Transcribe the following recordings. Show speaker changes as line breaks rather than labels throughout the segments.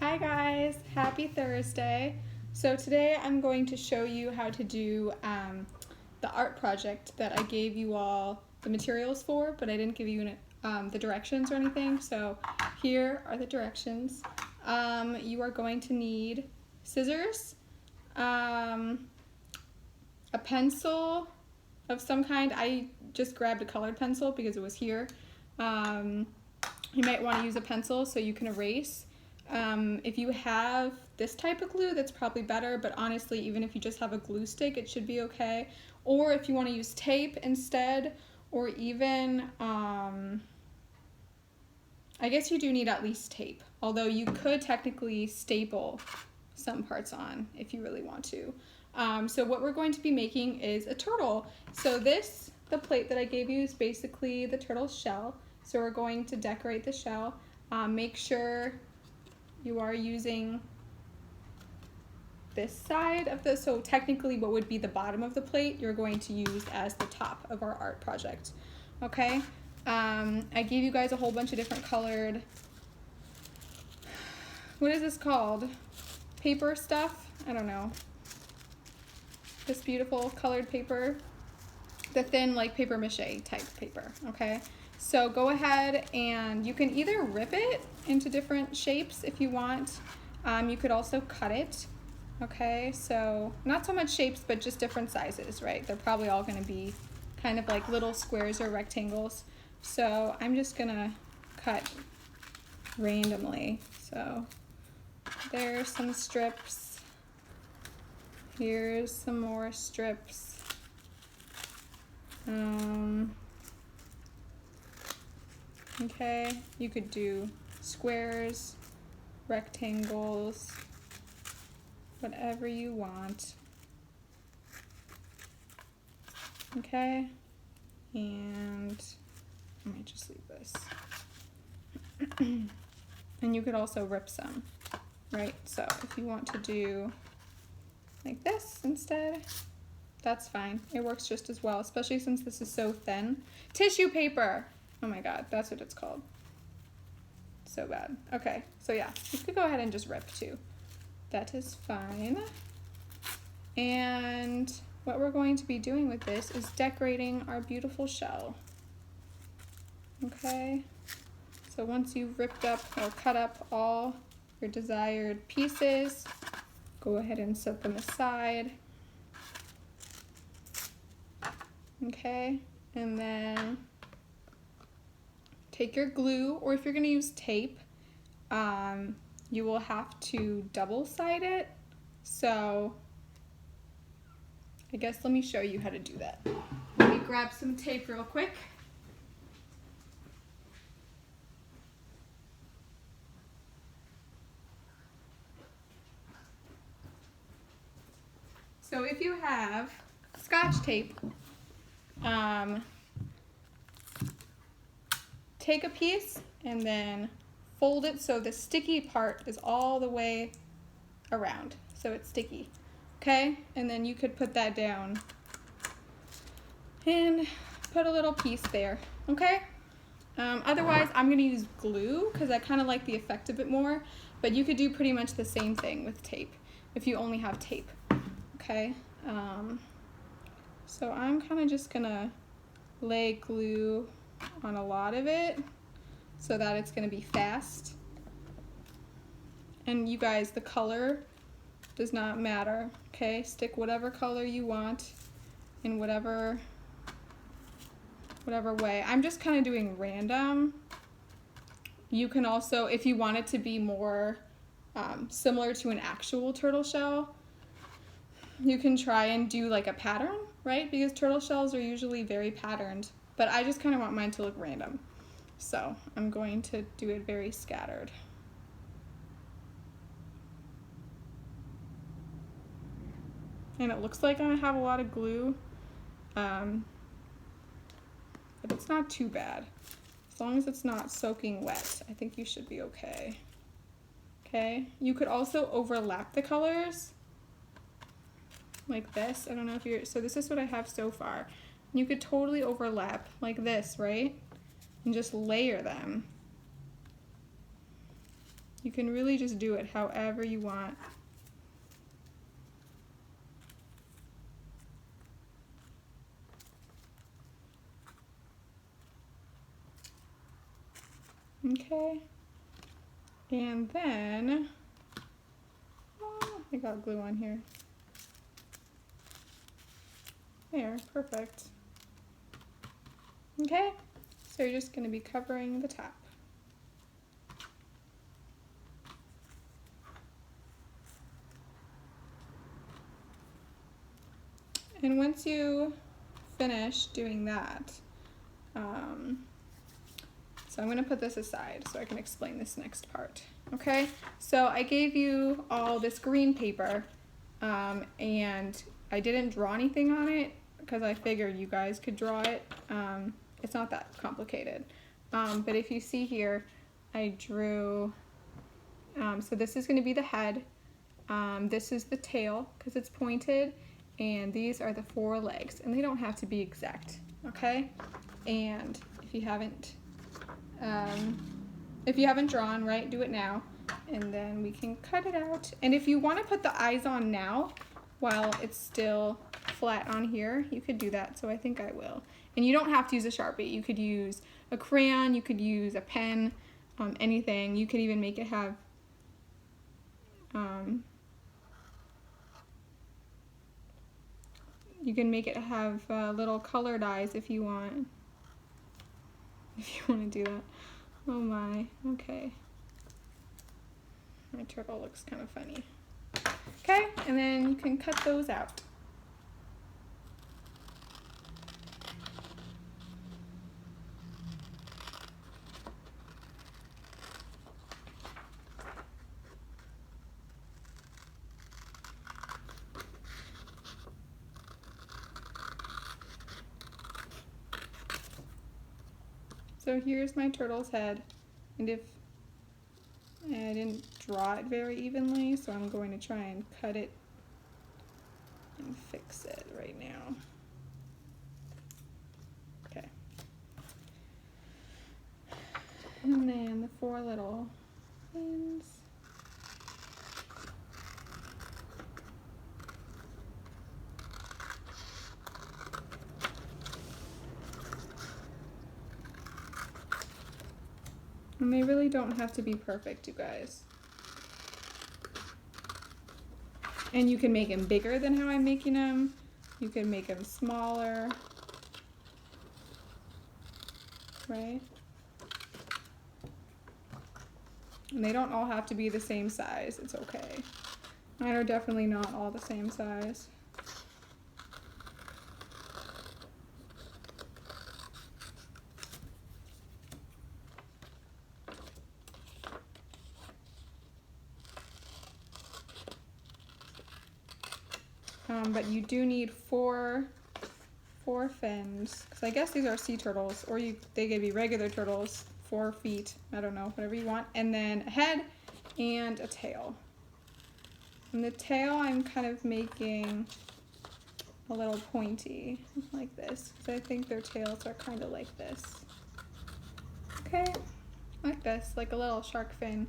Hi guys, happy Thursday. So today I'm going to show you how to do the art project that I gave you all the materials for, but I didn't give you the directions or anything. So here are the directions. You are going to need scissors, a pencil of some kind. I just grabbed a colored pencil because it was here. You might want to use a pencil so you can erase. If you have this type of glue, that's probably better, but honestly, even if you just have a glue stick, it should be okay. Or if you want to use tape instead, or even, I guess you do need at least tape, although you could technically staple some parts on if you really want to. So what we're going to be making is a turtle. So the plate that I gave you is basically the turtle's shell. So we're going to decorate the shell. Make sure you are using this side of so technically what would be the bottom of the plate, you're going to use as the top of our art project. Okay? I gave you guys a whole bunch of different colored, what is this called? Paper stuff? I don't know. This beautiful colored paper. The thin, like, paper mache type paper, okay? So go ahead and you can either rip it into different shapes if you want. You could also cut it, okay? So not so much shapes, but just different sizes, right? They're probably all gonna be kind of like little squares or rectangles. So I'm just gonna cut randomly. So there's some strips. Here's some more strips. Okay, you could do squares, rectangles, whatever you want. Okay, and I might just leave this. And you could also rip some, right? So if you want to do like this instead, that's fine. It works just as well, especially since this is so thin. Tissue paper! Oh my god, that's what it's called. So bad. Okay, so yeah, you could go ahead and just rip too. That is fine. And what we're going to be doing with this is decorating our beautiful shell. Okay, so once you've ripped up or cut up all your desired pieces, go ahead and set them aside. Okay, and then take your glue, or if you're going to use tape, you will have to double-side it. So I guess let me show you how to do that. Let me grab some tape real quick. So if you have Scotch tape, take a piece and then fold it so the sticky part is all the way around, so it's sticky, okay? And then you could put that down and put a little piece there, okay? Otherwise, I'm gonna use glue because I kind of like the effect of it more, but you could do pretty much the same thing with tape if you only have tape, okay? So I'm kind of just gonna lay glue on a lot of it so that it's gonna be fast. And you guys, the color does not matter, okay? Stick whatever color you want in whatever way. I'm just kind of doing random. You can also, if you want it to be more similar to an actual turtle shell, you can try and do like a pattern, right? Because turtle shells are usually very patterned, but I just kind of want mine to look random. So I'm going to do it very scattered. And it looks like I have a lot of glue, but it's not too bad. As long as it's not soaking wet, I think you should be okay. Okay, you could also overlap the colors like this. I don't know if you're, so this is what I have so far. You could totally overlap like this, right? And just layer them. You can really just do it however you want. Okay, and then, oh, I got glue on here. There, perfect. Okay, so you're just gonna be covering the top. And once you finish doing that, so I'm gonna put this aside so I can explain this next part, okay? So I gave you all this green paper, and I didn't draw anything on it because I figured you guys could draw it. It's not that complicated. But if you see here, I drew, so this is gonna be the head, this is the tail because it's pointed, and these are the 4 legs, and they don't have to be exact, okay? And if you haven't drawn, right, do it now, and then we can cut it out. And if you want to put the eyes on now while it's still flat on here, you could do that, so I think I will. And you don't have to use a Sharpie. You could use a crayon, you could use a pen, anything. You could even make it have you can make it have little colored eyes if you want. If you want to do that. Oh my, okay. My turtle looks kind of funny. Okay, and then you can cut those out. So here's my turtle's head, and if I didn't draw it very evenly, so I'm going to try and cut it and fix it right now. Okay. And then the 4 little fins. And they really don't have to be perfect, you guys. And you can make them bigger than how I'm making them. You can make them smaller, right? And they don't all have to be the same size. It's okay. Mine are definitely not all the same size. But you do need four fins, because I guess these are sea turtles, or they could be regular turtles, 4 feet, I don't know, whatever you want, and then a head and a tail. And the tail I'm kind of making a little pointy, like this, because I think their tails are kind of like this. Okay, like this, like a little shark fin.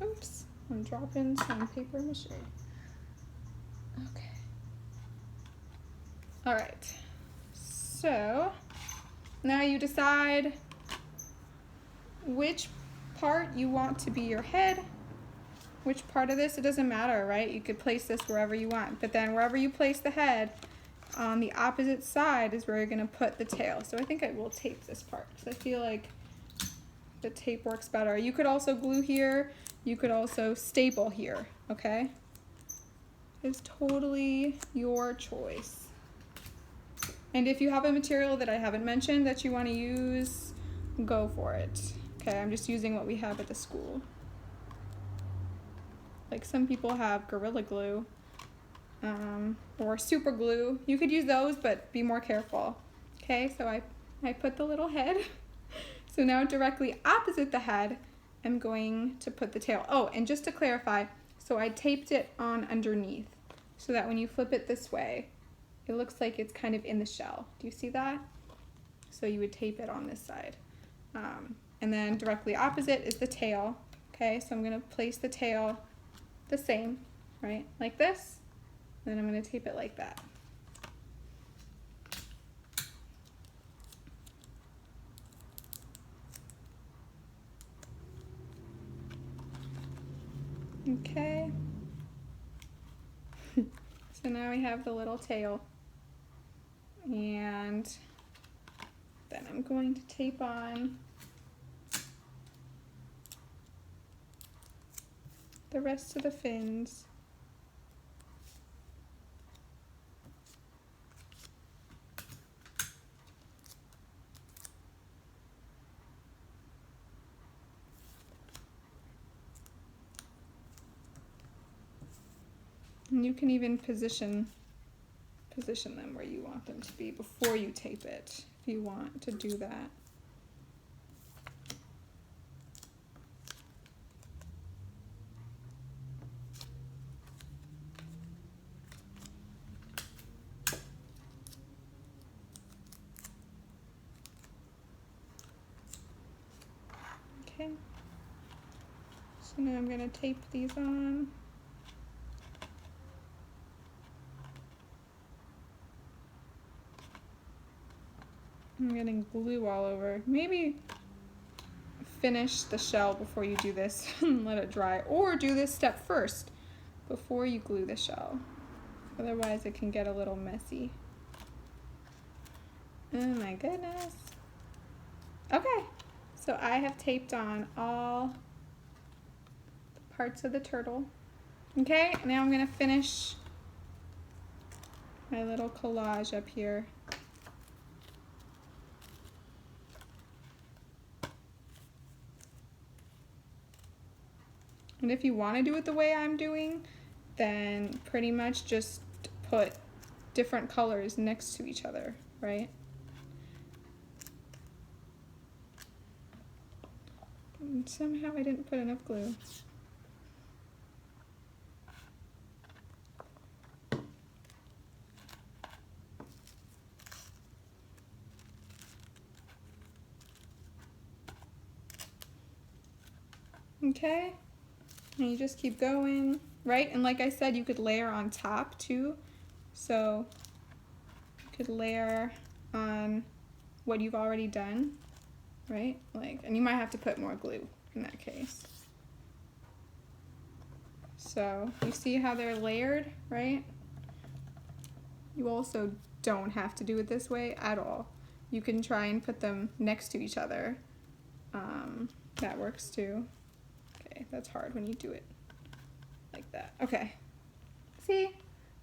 Oops, I'm dropping some paper mache. Okay. All right, so now you decide which part you want to be your head, which part of this, it doesn't matter, right? You could place this wherever you want, but then wherever you place the head, on the opposite side is where you're gonna put the tail. So I think I will tape this part, because I feel like the tape works better. You could also glue here, you could also staple here, okay? It's totally your choice. And if you have a material that I haven't mentioned that you want to use, go for it. Okay, I'm just using what we have at the school. Like some people have Gorilla Glue or super glue. You could use those, but be more careful. Okay, so I put the little head. So now directly opposite the head, I'm going to put the tail. Oh, and just to clarify, so I taped it on underneath so that when you flip it this way, it looks like it's kind of in the shell. Do you see that? So you would tape it on this side. And and then directly opposite is the tail. Okay, so I'm gonna place the tail the same, right, like this. Then I'm gonna tape it like that. Okay. So now we have the little tail. And then I'm going to tape on the rest of the fins. And you can even position them where you want them to be before you tape it, if you want to do that. Okay. So now I'm going to tape these on. I'm getting glue all over. Maybe finish the shell before you do this and let it dry, or do this step first before you glue the shell. Otherwise it can get a little messy. Oh my goodness. Okay, so I have taped on all the parts of the turtle. Okay, now I'm gonna finish my little collage up here. And if you want to do it the way I'm doing, then pretty much just put different colors next to each other, right? And somehow I didn't put enough glue. Okay. And you just keep going, right? And like I said, you could layer on top too. So you could layer on what you've already done, right? Like, and you might have to put more glue in that case. So you see how they're layered, right? You also don't have to do it this way at all. You can try and put them next to each other. That works too. Okay, that's hard when you do it like that. Okay, see?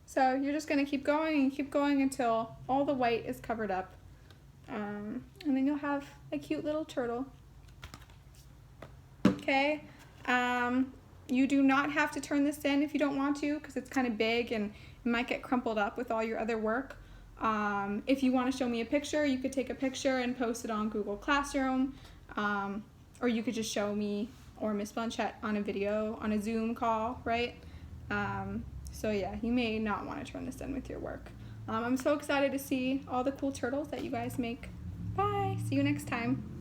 So you're just gonna keep going and keep going until all the white is covered up. And then you'll have a cute little turtle. Okay, you do not have to turn this in if you don't want to, because it's kind of big and it might get crumpled up with all your other work. If you want to show me a picture, you could take a picture and post it on Google Classroom, or you could just show me or Miss Blanchette on a video, on a Zoom call, right? So yeah, you may not want to turn this in with your work. I'm so excited to see all the cool turtles that you guys make. Bye, see you next time.